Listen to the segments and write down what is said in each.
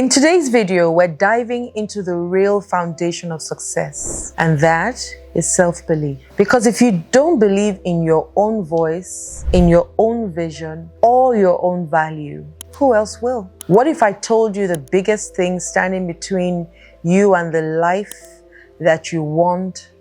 In today's video, we're diving into the real foundation of success, and that is self-belief. Because if you don't believe in your own voice, in your own vision, or your own value, who else will? What if I told you the biggest thing standing between you and the life that you want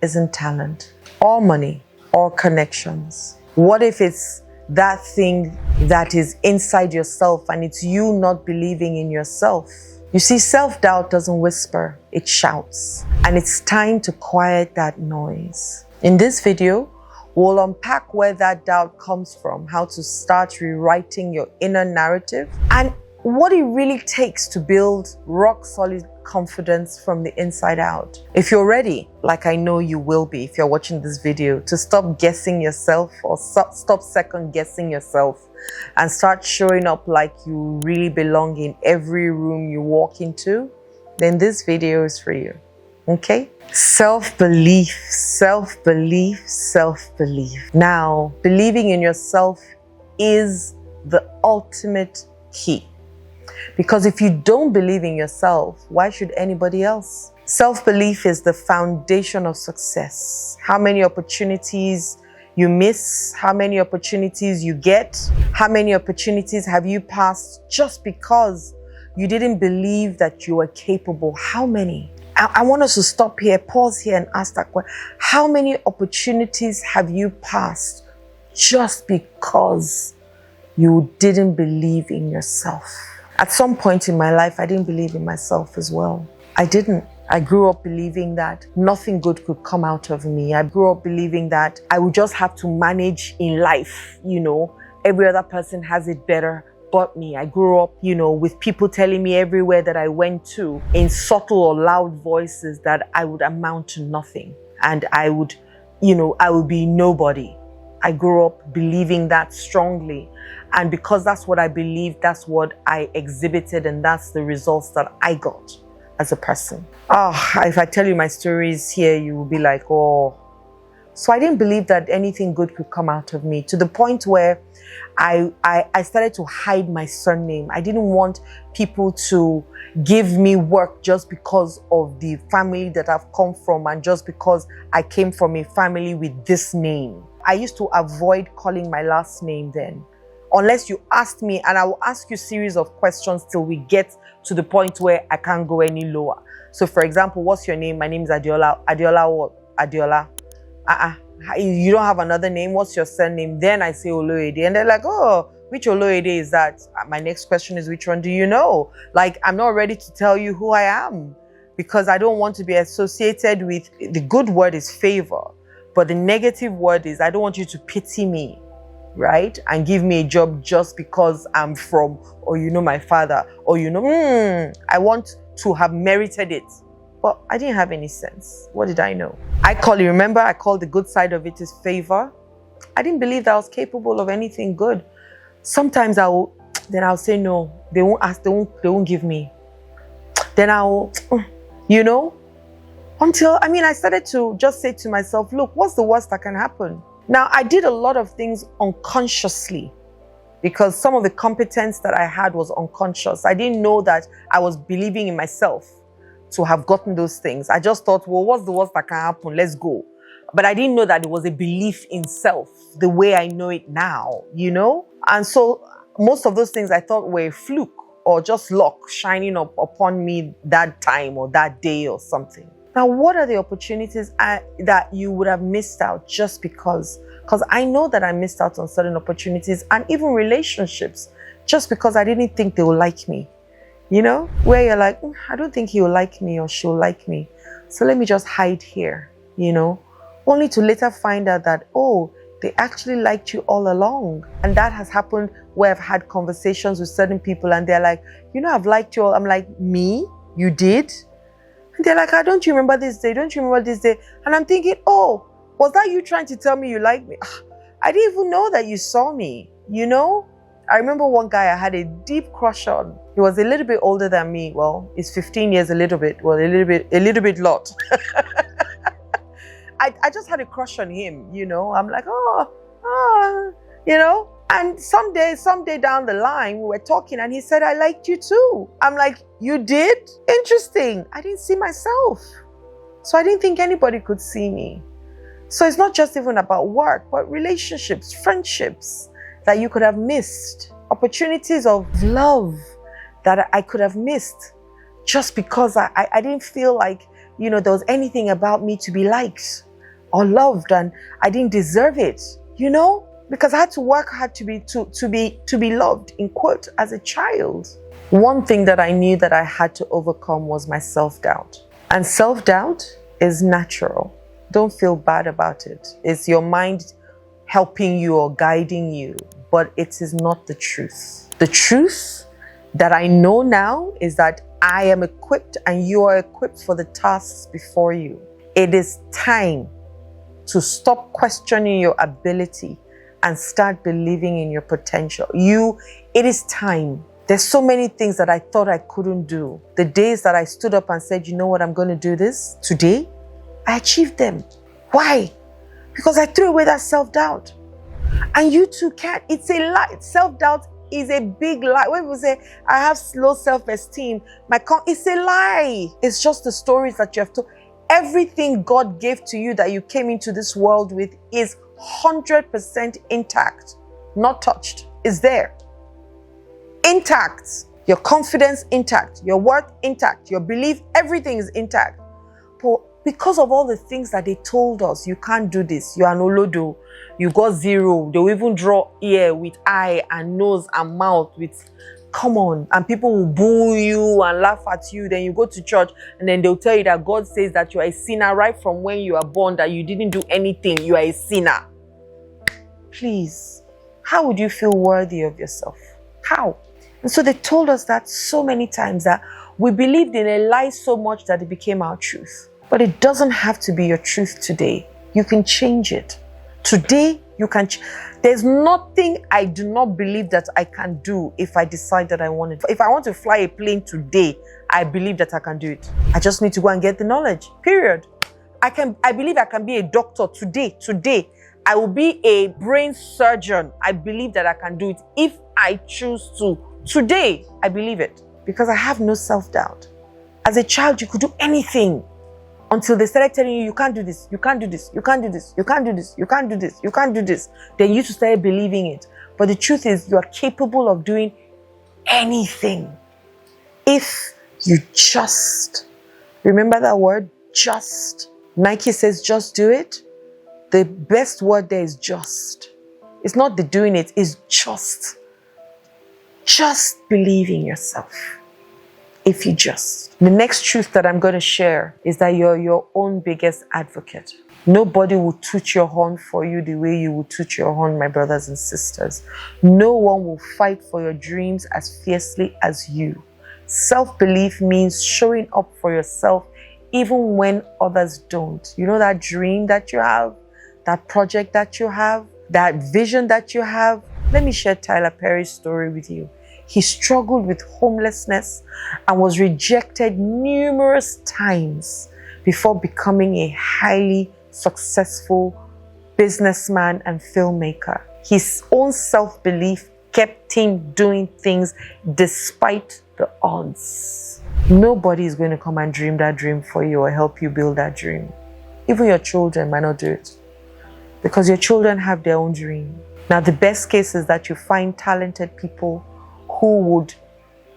isn't talent, or money, or connections? What if it's that thing that is inside yourself and it's you not believing in yourself? You see, self-doubt doesn't whisper, it shouts. And it's time to quiet that noise. In this video, we'll unpack where that doubt comes from, how to start rewriting your inner narrative, and what it really takes to build rock-solid confidence from the inside out. If you're ready, like I know you will be if you're watching this video, to stop guessing yourself or stop second guessing yourself and start showing up like you really belong in every room you walk into, then this video is for you. Okay? Self-belief, self-belief, self-belief. Now, believing in yourself is the ultimate key. Because if you don't believe in yourself, why should anybody else? Self-belief is the foundation of success. How many opportunities you miss, how many opportunities you get, how many opportunities have you passed just because you didn't believe that you were capable? How many? I want us to stop here, pause here and ask that question. How many opportunities have you passed just because you didn't believe in yourself? At some point in my life, I didn't believe in myself as well. I didn't. I grew up believing that nothing good could come out of me. I grew up believing that I would just have to manage in life. Every other person has it better but me. I grew up, with people telling me everywhere that I went to in subtle or loud voices that I would amount to nothing. And I would be nobody. I grew up believing that strongly. And because that's what I believed, that's what I exhibited, and that's the results that I got as a person. If I tell you my stories here, you will be like, oh. So I didn't believe that anything good could come out of me, to the point where I started to hide my surname. I didn't want people to give me work just because of the family that I've come from and just because I came from a family with this name. I used to avoid calling my last name then, unless you asked me, and I will ask you a series of questions till we get to the point where I can't go any lower. So for example, what's your name? My name is Adiola. Adiola what? Adiola. You don't have another name? What's your surname? Then I say Oloede. And they're like, oh, which Oloede is that? My next question is, which one do you know? Like, I'm not ready to tell you who I am because I don't want to be associated with, the good word is favor, but the negative word is I don't want you to pity me, right? And give me a job just because I'm from, or my father, or I want to have merited it. But I didn't have any sense. What did I know? I called the good side of it is favor. I didn't believe that I was capable of anything good. Sometimes I'll say no. They won't ask, they won't give me. Then until I started to just say to myself, look, what's the worst that can happen? Now, I did a lot of things unconsciously because some of the competence that I had was unconscious. I didn't know that I was believing in myself to have gotten those things. I just thought, well, what's the worst that can happen? Let's go. But I didn't know that it was a belief in self the way I know it now, And so most of those things I thought were a fluke or just luck shining up upon me that time or that day or something. Now, what are the opportunities that you would have missed out just because? Because I know that I missed out on certain opportunities and even relationships just because I didn't think they would like me. Where you're like, I don't think he'll like me or she'll like me. So let me just hide here, only to later find out that, oh, they actually liked you all along. And that has happened where I've had conversations with certain people and they're like, I've liked you all. I'm like, me? You did? And they're like, don't you remember this day? Don't you remember this day? And I'm thinking, oh, was that you trying to tell me you like me? I didn't even know that you saw me, I remember one guy I had a deep crush on. He was a little bit older than me. Well, he's 15 years, a little bit lot. I just had a crush on him, I'm like, And someday down the line, we were talking and he said, I liked you too. I'm like, you did? Interesting. I didn't see myself. So I didn't think anybody could see me. So it's not just even about work, but relationships, friendships that you could have missed, opportunities of love that I could have missed just because I didn't feel like, there was anything about me to be liked or loved, and I didn't deserve it, because I had to work hard to be loved, in quote, as a child. One thing that I knew that I had to overcome was my self-doubt. And self-doubt is natural. Don't feel bad about it. It's your mind helping you or guiding you, but it is not the truth. The truth that I know now is that I am equipped and you are equipped for the tasks before you. It is time to stop questioning your ability and start believing in your potential. It is time. There's so many things that I thought I couldn't do. The days that I stood up and said, you know what, I'm going to do this today, I achieved them. Why? Because I threw away that self-doubt. And you too can't. It's a lie. Self-doubt is a big lie. When people say, I have low self-esteem, it's a lie. It's just the stories that you have told. Everything God gave to you that you came into this world with is 100% intact, not touched. It's there. Intact. Your confidence intact. Your worth intact. Your belief, everything is intact. But because of all the things that they told us, you can't do this. You are an olodo. You got 0. They'll even draw ear with eye and nose and mouth with, come on. And people will boo you and laugh at you. Then you go to church and then they'll tell you that God says that you are a sinner right from when you are born, that you didn't do anything. You are a sinner. Please, how would you feel worthy of yourself? How? And so they told us that so many times that we believed in a lie so much that it became our truth. But it doesn't have to be your truth today. You can change it. Today, you can. There's nothing I do not believe that I can do if I decide that I want it. If I want to fly a plane today, I believe that I can do it. I just need to go and get the knowledge, period. I believe I can be a doctor today. Today, I will be a brain surgeon. I believe that I can do it if I choose to. Today, I believe it because I have no self-doubt. As a child, you could do anything. Until they started telling you, you can't do this, you can't do this, you can't do this, you can't do this, you can't do this, you can't do this. Then you start believing it. But the truth is, you are capable of doing anything. If you just, remember that word, just. Nike says, just do it. The best word there is just. It's not the doing it, it's just. Just believe in yourself. If you just. The next truth that I'm going to share is that you're your own biggest advocate. Nobody will toot your horn for you the way you will toot your horn, my brothers and sisters. No one will fight for your dreams as fiercely as you. Self-belief means showing up for yourself even when others don't. You know that dream that you have, that project that you have, that vision that you have? Let me share Tyler Perry's story with you. He struggled with homelessness and was rejected numerous times before becoming a highly successful businessman and filmmaker. His own self-belief kept him doing things despite the odds. Nobody is going to come and dream that dream for you or help you build that dream. Even your children might not do it because your children have their own dream. Now, the best case is that you find talented people who would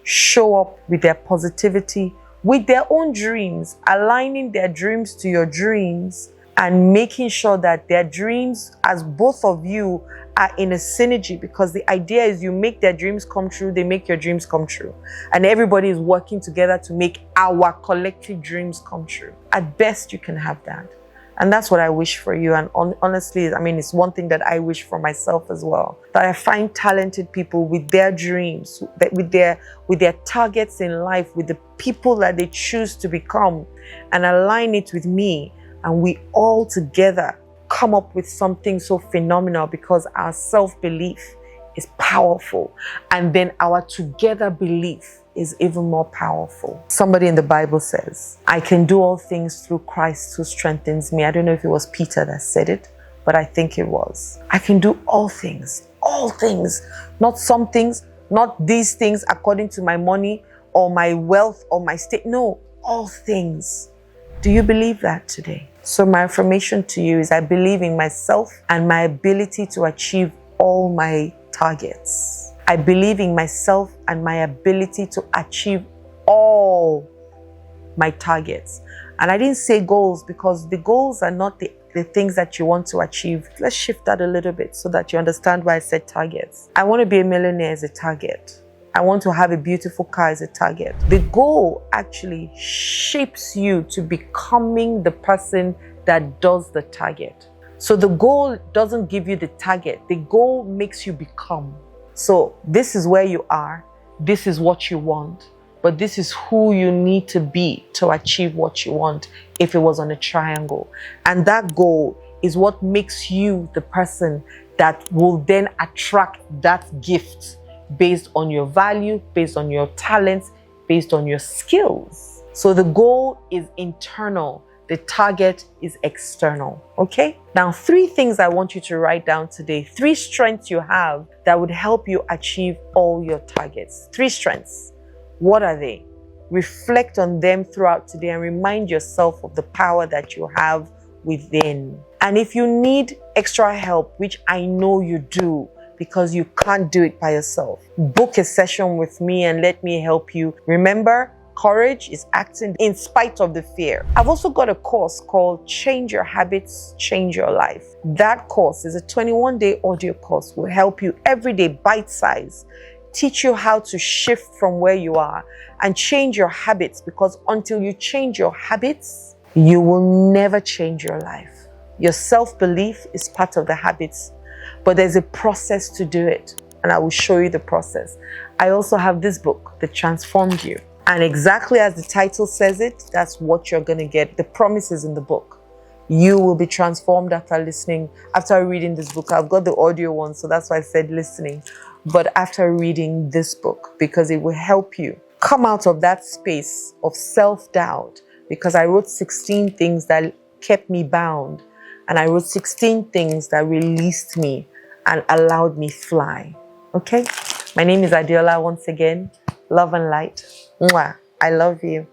show up with their positivity, with their own dreams, aligning their dreams to your dreams and making sure that their dreams, as both of you, are in a synergy, because the idea is you make their dreams come true, they make your dreams come true. And everybody is working together to make our collective dreams come true. At best, you can have that. And that's what I wish for you. And honestly, it's one thing that I wish for myself as well. That I find talented people with their dreams, with their targets in life, with the people that they choose to become, and align it with me. And we all together come up with something so phenomenal, because our self-belief is powerful. And then our together belief is even more powerful. Somebody in the Bible says, I can do all things through Christ who strengthens me. I don't know if it was Peter that said it, but I think it was. I can do all things, All things, not some things, not these things according to my money or my wealth or my state. No, all things. Do you believe that today? So my affirmation to you is I believe in myself and my ability to achieve all my targets. I believe in myself and my ability to achieve all my targets. And I didn't say goals because the goals are not the things that you want to achieve. Let's shift that a little bit so that you understand why I said targets. I want to be a millionaire as a target. I want to have a beautiful car as a target. The goal actually shapes you to becoming the person that does the target. So the goal doesn't give you the target. The goal makes you become. So this is where you are. This is what you want. But this is who you need to be to achieve what you want if it was on a triangle. And that goal is what makes you the person that will then attract that gift based on your value, based on your talents, based on your skills. So the goal is internal. The target is external. Okay? Now, 3 things I want you to write down today. 3 strengths you have that would help you achieve all your targets. 3 strengths. What are they? Reflect on them throughout today and remind yourself of the power that you have within. And if you need extra help, which I know you do because you can't do it by yourself, book a session with me and let me help you. Remember, courage is acting in spite of the fear. I've also got a course called Change Your Habits, Change Your Life. That course is a 21-day audio course. Will help you every day, bite-size. Teach you how to shift from where you are and change your habits, because until you change your habits, you will never change your life. Your self-belief is part of the habits, but there's a process to do it, and I will show you the process. I also have this book, The Transformed You, and exactly as the title says it, that's what you're going to get. The promise is in the book. You will be transformed after reading this book. I've got the audio one, so that's why I said listening. But after reading this book, because it will help you come out of that space of self-doubt, because I wrote 16 things that kept me bound, and I wrote 16 things that released me and allowed me fly. Okay? My name is Adiola once again. Love and light. Mwah. I love you.